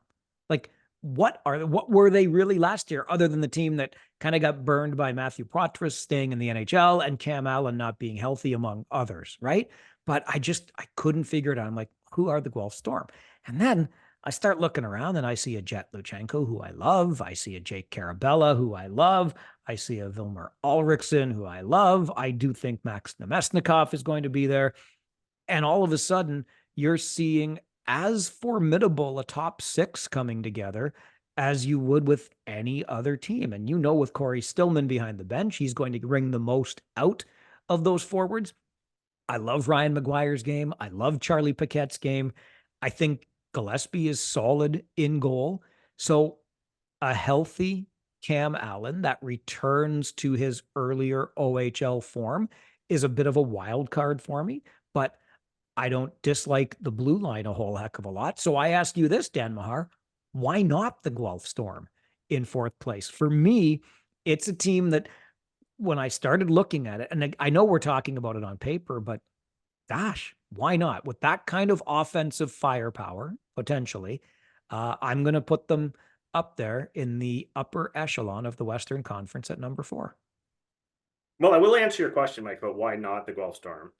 Like, what were they really last year, other than the team that kind of got burned by Matthew Poitras staying in the NHL and Cam Allen not being healthy, among others, right? But I couldn't figure it out. I'm like, who are the Guelph Storm? And then I start looking around and I see a Jet Luchenko, who I love. I see a Jake Carabella, who I love. I see a Vilmer Ulrichsen, who I love. I do think Max Nemesnikov is going to be there. And all of a sudden, you're seeing as formidable a top 6 coming together as you would with any other team. And with Corey Stillman behind the bench, he's going to bring the most out of those forwards. I love Ryan McGuire's game. I love Charlie Paquette's game. I think Gillespie is solid in goal. So a healthy Cam Allen that returns to his earlier OHL form is a bit of a wild card for me, but I don't dislike the blue line a whole heck of a lot. So I ask you this, Dan Mahar, why not the Guelph Storm in 4th place? For me, it's a team that when I started looking at it, and I know we're talking about it on paper, but gosh, why not? With that kind of offensive firepower, potentially, I'm going to put them up there in the upper echelon of the Western Conference at number 4. Well, I will answer your question, Mike, about why not the Guelph Storm.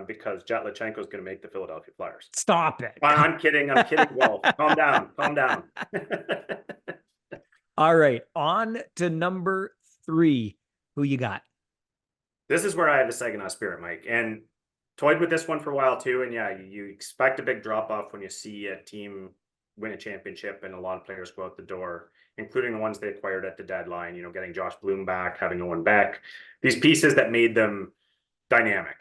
Because Jet Luchenko is going to make the Philadelphia Flyers. Stop it. I'm kidding. I'm kidding, Guelph. Calm down. Calm down. All right. On to number 3. Who you got? This is where I have a Saginaw spirit, Mike. And toyed with this one for a while too. And yeah, you expect a big drop off when you see a team win a championship and a lot of players go out the door, including the ones they acquired at the deadline, getting Josh Bloom back, having Owen Beck, these pieces that made them dynamic.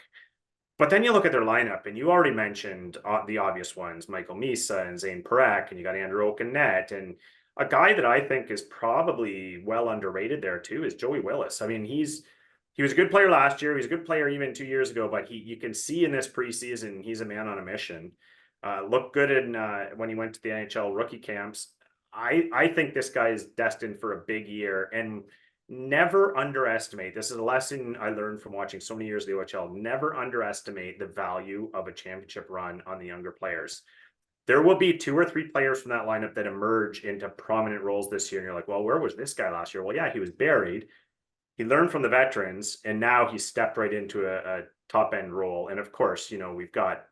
But then you look at their lineup, and you already mentioned the obvious ones, Michael Misa and Zane Parekh, and you got Andrew Okennet, and a guy that I think is probably well underrated there too is Joey Willis. I mean, he was a good player last year. He was a good player even 2 years ago, but you can see in this preseason he's a man on a mission. Looked good in when he went to the NHL rookie camps. I think this guy is destined for a big year, and never underestimate. This is a lesson I learned from watching so many years of the OHL. Never underestimate the value of a championship run on the younger players. There will be 2 or 3 players from that lineup that emerge into prominent roles this year. And you're like, well, where was this guy last year? Well, yeah, he was buried. He learned from the veterans, and now he stepped right into a top end role. And of course, we've got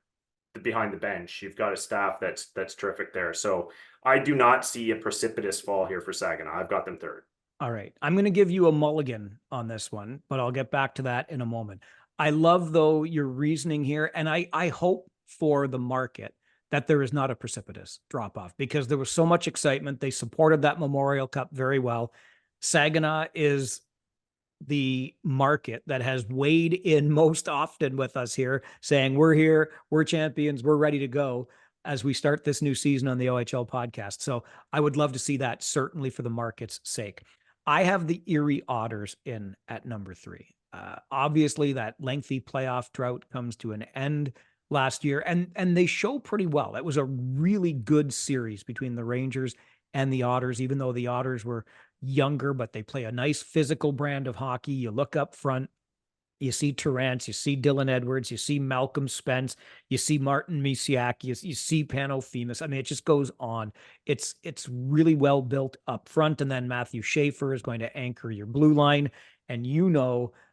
behind the bench. You've got a staff that's terrific there. So I do not see a precipitous fall here for Saginaw. I've got them 3rd. All right. I'm going to give you a mulligan on this one, but I'll get back to that in a moment. I love, though, your reasoning here, and I hope for the market that there is not a precipitous drop off because there was so much excitement. They supported that Memorial Cup very well. Saginaw is the market that has weighed in most often with us here, saying we're here, we're champions, we're ready to go as we start this new season on the OHL podcast. So I would love to see that, certainly for the market's sake. I have the Erie Otters in at number 3. Obviously, that lengthy playoff drought comes to an end last year, and they show pretty well. It was a really good series between the Rangers and the Otters, even though the Otters were younger, but they play a nice physical brand of hockey. You look up front, you see Terrence, you see Dylan Edwards, you see Malcolm Spence, you see Martin Misiak, you see Pano Femus. I mean, it just goes on. It's really well built up front. And then Matthew Schaefer is going to anchor your blue line. And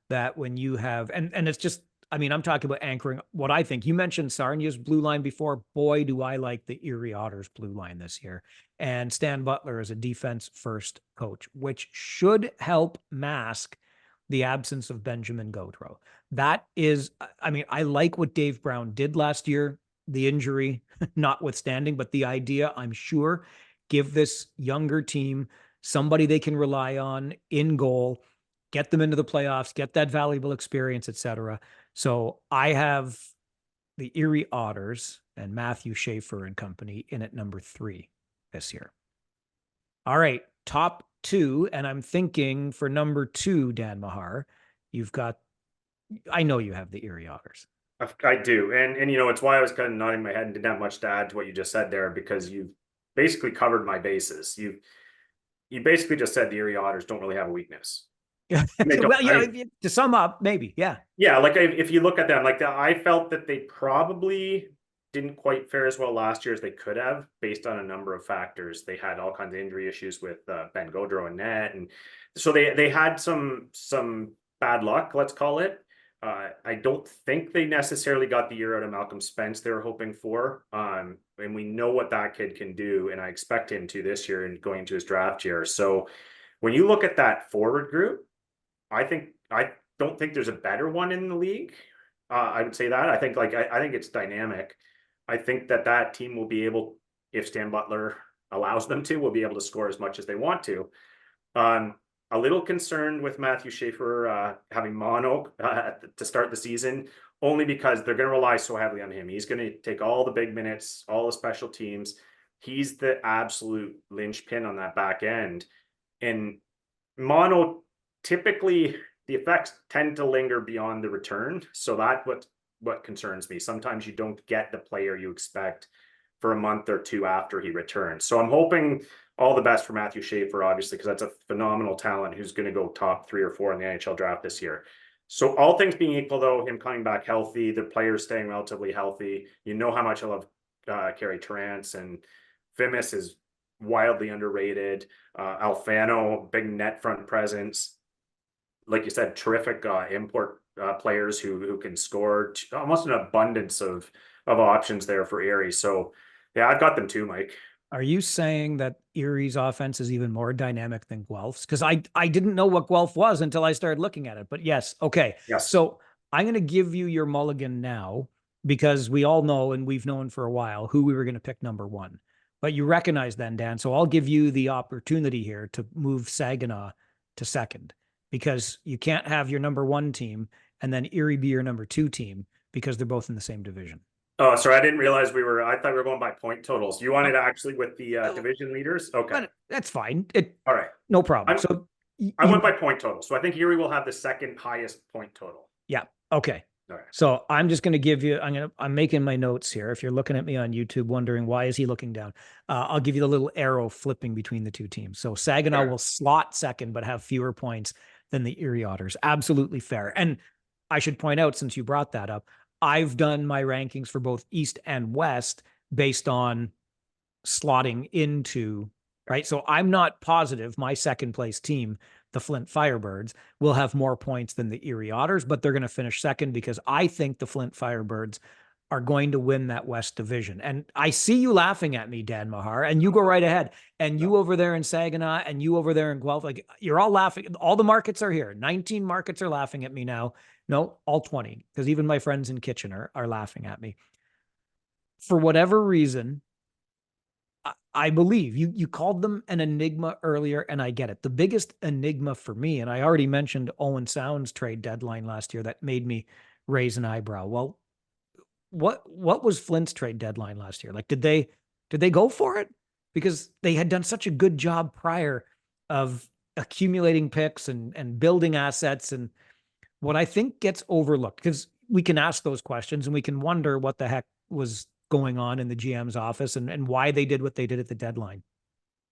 that when you have, and it's just I mean, I'm talking about anchoring what I think. You mentioned Sarnia's blue line before. Boy, do I like the Erie Otters blue line this year. And Stan Butler is a defense first coach, which should help mask the absence of Benjamin Gaudreau. That is, I mean, I like what Dave Brown did last year, the injury notwithstanding, but the idea, I'm sure, give this younger team somebody they can rely on in goal, get them into the playoffs, get that valuable experience, etc. So I have the Erie Otters and Matthew Schaefer and company in at number 3 this year. All right, top 2, and I'm thinking for number 2, Dan Mahar, you've got, I know you have the Erie Otters. I do. And you know, it's why I was kind of nodding my head and didn't have much to add to what you just said there, because you've basically covered my bases. You basically just said the Erie Otters don't really have a weakness. Well, yeah, to sum up, maybe, yeah. Yeah, like if you look at them, like I felt that they probably didn't quite fare as well last year as they could have, based on a number of factors. They had all kinds of injury issues with Ben Gaudreau and net, and so they had some bad luck, let's call it. I don't think they necessarily got the year out of Malcolm Spence they were hoping for. And we know what that kid can do, and I expect him to this year and going into his draft year. So when you look at that forward group, I don't think there's a better one in the league. I would say that. I think I think it's dynamic. I think that team will be able, if Stan Butler allows them to, will be able to score as much as they want to. A little concerned with Matthew Schaefer having mono to start the season, only because they're going to rely so heavily on him. He's going to take all the big minutes, all the special teams. He's the absolute linchpin on that back end. And mono, typically the effects tend to linger beyond the return. So that's what concerns me. Sometimes you don't get the player you expect for a month or two after he returns. So I'm hoping all the best for Matthew Schaefer, obviously, because that's a phenomenal talent who's going to go top 3 or 4 in the NHL draft this year. So all things being equal, though, him coming back healthy, the players staying relatively healthy, you know how much I love Carey Terrence, and Fimis is wildly underrated. Alfano, big net front presence. Like you said, terrific import players who can score, almost an abundance of options there for Erie. So yeah, I've got them too, Mike. Are you saying that Erie's offense is even more dynamic than Guelph's? Because I didn't know what Guelph was until I started looking at it. But yes, okay. Yes. So I'm going to give you your mulligan now, because we all know, and we've known for a while, who we were going to pick number 1. But you recognize then, Dan. So I'll give you the opportunity here to move Saginaw to second, because you can't have your number 1 team and then Erie be your number 2 team, because they're both in the same division. Oh, sorry, I didn't realize I thought we were going by point totals. You wanted actually with the division leaders? Okay. But that's fine. All right. No problem. So I went by point total. So I think Erie will have the second highest point total. Yeah. Okay. All right. So I'm just going to give you, I'm making my notes here. If you're looking at me on YouTube wondering why is he looking down, I'll give you the little arrow flipping between the two teams. So Saginaw will slot second, but have fewer points than the Erie Otters. Absolutely fair. And I should point out, since you brought that up, I've done my rankings for both East and West based on slotting into, right? So I'm not positive my second place team, the Flint Firebirds, will have more points than the Erie Otters, but they're going to finish second, because I think the Flint Firebirds are going to win that West Division. And I see you laughing at me, Dan Mahar, and you go right ahead. And you over there in Saginaw, and you over there in Guelph, like, you're all laughing. All the markets are here. 19 markets are laughing at me now. No, all 20, because even my friends in Kitchener are laughing at me. For whatever reason, I believe you called them an enigma earlier, and I get it. The biggest enigma for me, and I already mentioned Owen Sound's trade deadline last year that made me raise an eyebrow. Well, what was Flint's trade deadline last year? Like, did they go for it? Because they had done such a good job prior of accumulating picks and building assets. And what I think gets overlooked, because we can ask those questions and we can wonder what the heck was going on in the GM's office and why they did what they did at the deadline.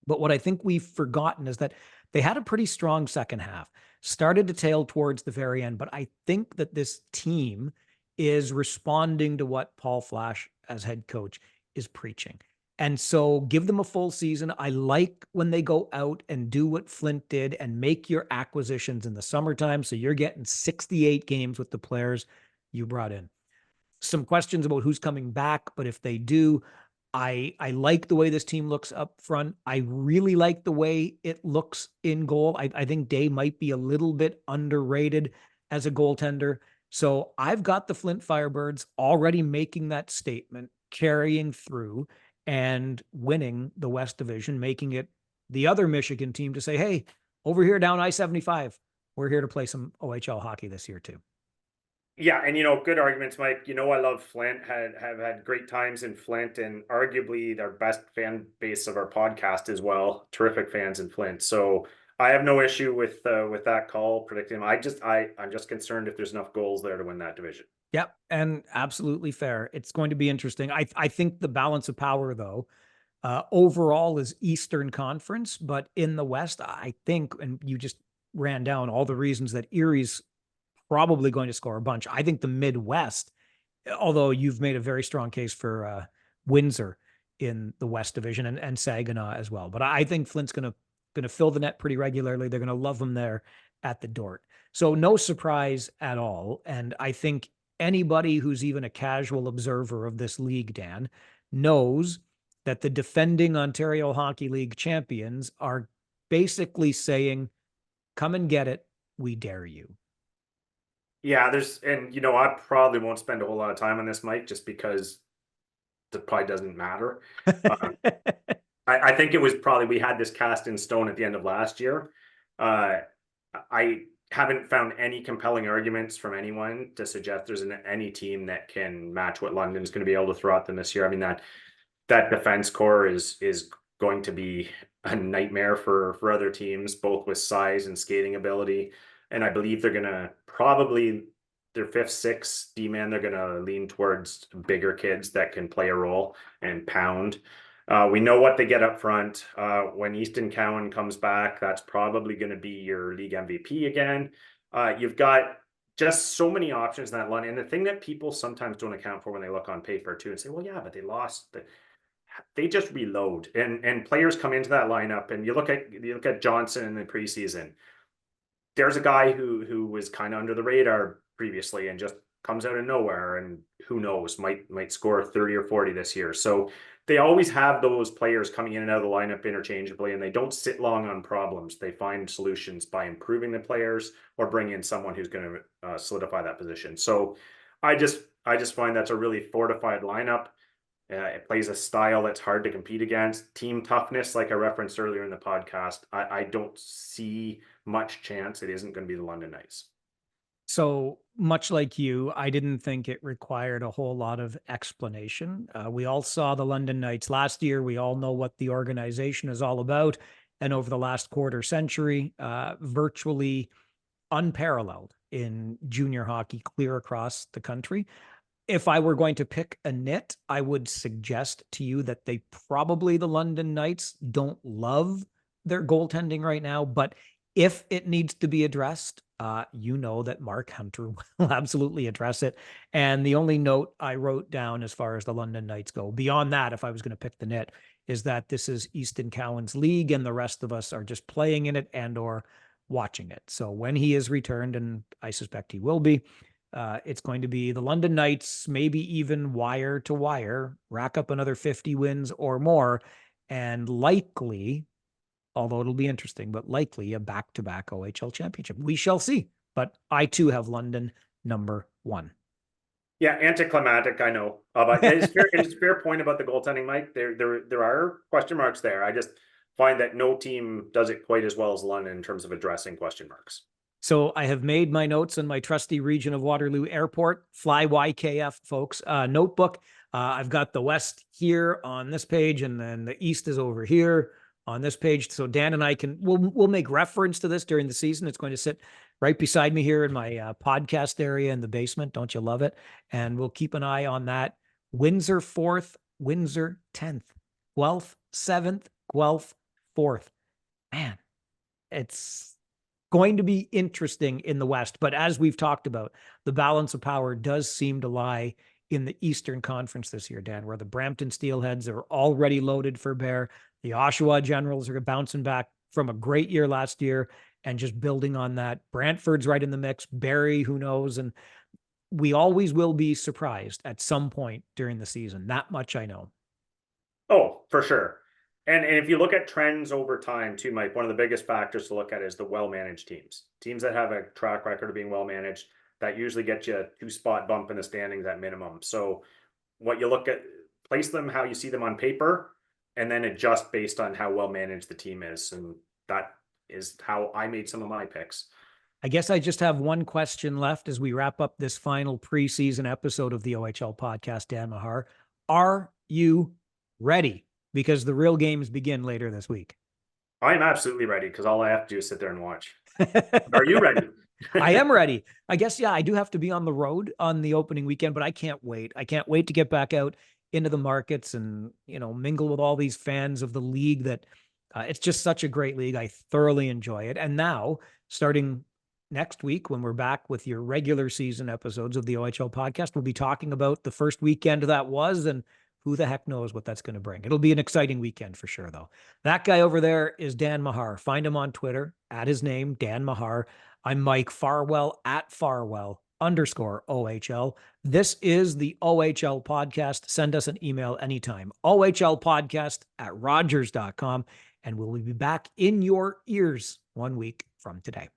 But what I think we've forgotten is that they had a pretty strong second half, started to tail towards the very end. But I think that this team is responding to what Paul Flash as head coach is preaching. And so give them a full season. I like when they go out and do what Flint did and make your acquisitions in the summertime. So you're getting 68 games with the players you brought in. Some questions about who's coming back, but if they do, I like the way this team looks up front. I really like the way it looks in goal. I think Day might be a little bit underrated as a goaltender. So I've got the Flint Firebirds already making that statement, carrying through and winning the West Division, making it the other Michigan team to say, hey, over here down I-75, we're here to play some OHL hockey this year too. Yeah, and good arguments, Mike. I love Flint. Have had great times in Flint, and arguably their best fan base of our podcast as well. Terrific fans in Flint. So I have no issue with that call predicting them. I'm just concerned if there's enough goals there to win that division. Yep, and absolutely fair. It's going to be interesting. I think the balance of power, though, overall is Eastern Conference, but in the West, I think, and you just ran down all the reasons that Erie's probably going to score a bunch. I think the Midwest, although you've made a very strong case for Windsor in the West Division and Saginaw as well, but I think Flint's going to fill the net pretty regularly. They're going to love them there at the Dort. So no surprise at all. And I think anybody who's even a casual observer of this league, Dan, knows that the defending Ontario Hockey League champions are basically saying, come and get it. We dare you. Yeah, I probably won't spend a whole lot of time on this, Mike, just because it probably doesn't matter. Um, I think it was probably we had this cast in stone at the end of last year. I haven't found any compelling arguments from anyone to suggest there's any team that can match what London's going to be able to throw at them this year. I mean, that defense core is going to be a nightmare for other teams, both with size and skating ability. And I believe they're going to probably their fifth, sixth D-man, they're going to lean towards bigger kids that can play a role and pound. We know what they get up front. When Easton Cowan comes back, that's probably going to be your league MVP again. You've got just so many options in that line. And the thing that people sometimes don't account for when they look on paper too and say, well, yeah, but they lost. They just reload, and players come into that lineup, and you look at Johnson in the preseason. There's a guy who was kind of under the radar previously and just comes out of nowhere, and who knows, might score 30 or 40 this year. So they always have those players coming in and out of the lineup interchangeably, and they don't sit long on problems. They find solutions by improving the players or bring in someone who's going to solidify that position. So I just find that's a really fortified lineup. It plays a style that's hard to compete against. Team toughness, like I referenced earlier in the podcast, I don't see much chance it isn't going to be the London Knights. So much like you, I didn't think it required a whole lot of explanation. We all saw the London Knights last year. We all know what the organization is all about. And over the last quarter century, virtually unparalleled in junior hockey clear across the country. If I were going to pick a nit, I would suggest to you that the London Knights don't love their goaltending right now, but if it needs to be addressed, you know that Mark Hunter will absolutely address it. And the only note I wrote down as far as the London Knights go, beyond that, if I was going to pick the nit, is that this is Easton Cowan's league and the rest of us are just playing in it and or watching it. So when he is returned, and I suspect he will be, it's going to be the London Knights, maybe even wire to wire, rack up another 50 wins or more, and likely, although it'll be interesting, but likely a back-to-back OHL championship. We shall see. But I too have London number 1. Yeah, anticlimactic, I know. But it's a fair point about the goaltending, Mike. There are question marks there. I just find that no team does it quite as well as London in terms of addressing question marks. So I have made my notes in my trusty region of Waterloo Airport, fly YKF, folks, notebook. I've got the West here on this page, and then the East is over here on this page. So Dan and I we'll make reference to this during the season. It's going to sit right beside me here in my podcast area in the basement. Don't you love it? And we'll keep an eye on that. Windsor 4th, Windsor 10th, Guelph 7th, Guelph 4th. Man, it's going to be interesting in the West. But as we've talked about, the balance of power does seem to lie in the Eastern Conference this year, Dan, where the Brampton Steelheads are already loaded for bear. The Oshawa Generals are bouncing back from a great year last year and just building on that. Brantford's right in the mix. Barrie, who knows? And we always will be surprised at some point during the season. That much I know. Oh, for sure. And if you look at trends over time too, Mike, one of the biggest factors to look at is the well-managed teams. Teams that have a track record of being well-managed, that usually get you a 2-spot bump in the standings at minimum. So what you look at, place them how you see them on paper, and then adjust based on how well managed the team is. And that is how I made some of my picks. I guess I just have one question left as we wrap up this final preseason episode of the OHL podcast, Dan Mahar. Are you ready? Because the real games begin later this week. I'm absolutely ready because all I have to do is sit there and watch. Are you ready? I am ready. I guess, yeah, I do have to be on the road on the opening weekend, but I can't wait. I can't wait to get back out into the markets and, mingle with all these fans of the league that it's just such a great league. I thoroughly enjoy it. And now, starting next week, when we're back with your regular season episodes of the OHL podcast, we'll be talking about the first weekend that was, and who the heck knows what that's going to bring. It'll be an exciting weekend for sure, though. That guy over there is Dan Mahar. Find him on Twitter at his name, Dan Mahar. I'm Mike Farwell at Farwell_OHL. This is the OHL podcast. Send us an email anytime. OHL podcast at Rogers.com. And we'll be back in your ears 1 week from today.